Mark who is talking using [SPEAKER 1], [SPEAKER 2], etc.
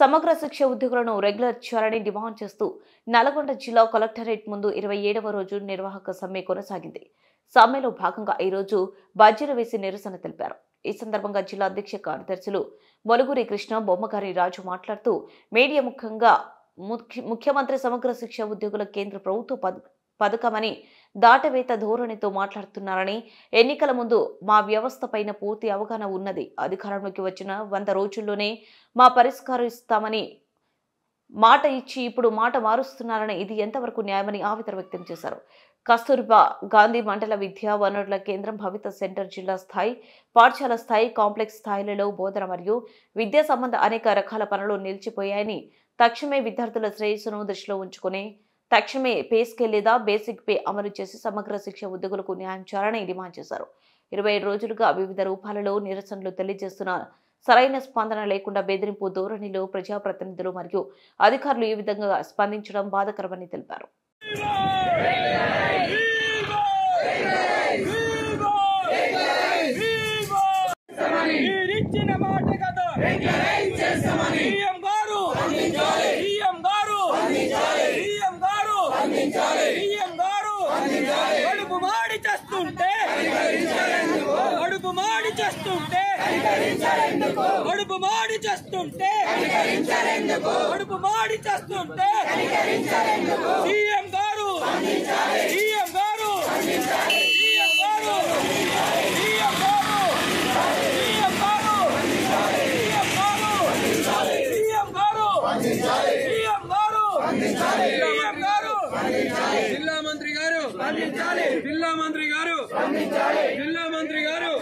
[SPEAKER 1] సమగ్ర శిక్ష ఉద్యోగులను రెగ్యులర్ చేయాలని డిమాండ్ చేస్తూ నల్గొండ జిల్లా కలెక్టరేట్ ముందు 27వ రోజు నిర్వాహక సమ్మె కొనసాగింది. సమ్మెలో భాగంగా ఈ రోజు బజ్జీలు వేసి నిరసన తెలిపారు. ఈ సందర్భంగా జిల్లా అధ్యక్ష కార్యదర్శులు మొలుగురి కృష్ణ, బొమ్మగారి రాజు మాట్లాడుతూ మీడియా ముఖ్యమంత్రి సమగ్ర శిక్ష ఉద్యోగుల కేంద్ర ప్రభుత్వ పథకమని దాటవేత ధోరణితో మాట్లాడుతున్నారని, ఎన్నికల ముందు మా వ్యవస్థ పైన పూర్తి అవగాహన ఉన్నది, అధికారంలోకి వచ్చిన 100 రోజుల్లోనే మా పరిష్కరిస్తామని మాట ఇచ్చి ఇప్పుడు మాట మారుస్తున్నారని ఇది ఎంతవరకు న్యాయమని ఆవేదన వ్యక్తం చేశారు. కస్తూర్బా గాంధీ మండల విద్యా వనరుల కేంద్రం, భవిత సెంటర్, జిల్లా స్థాయి, పాఠశాల స్థాయి, కాంప్లెక్స్ స్థాయిలలో బోధన మరియు విద్యా సంబంధ అనేక రకాల పనులు నిలిచిపోయాయని, తక్షణమే విద్యార్థుల శ్రేయస్సును దృష్టిలో ఉంచుకుని తక్షణమే పే స్కేల్ లేదా బేసిక్ పే అమలు చేసి సమగ్ర శిక్ష ఉద్యోగులకు న్యాయం చేయాలని డిమాండ్ చేశారు. 27 రోజులుగా వివిధ రూపాలలో నిరసనలు తెలియజేస్తున్న సరైన స్పందన లేకుండా బెదిరింపు ధోరణిలో ప్రజాప్రతినిధులు మరియు అధికారులు ఈ విధంగా స్పందించడం బాధాకరమని తెలిపారు.
[SPEAKER 2] జిల్లా మంత్రి గారు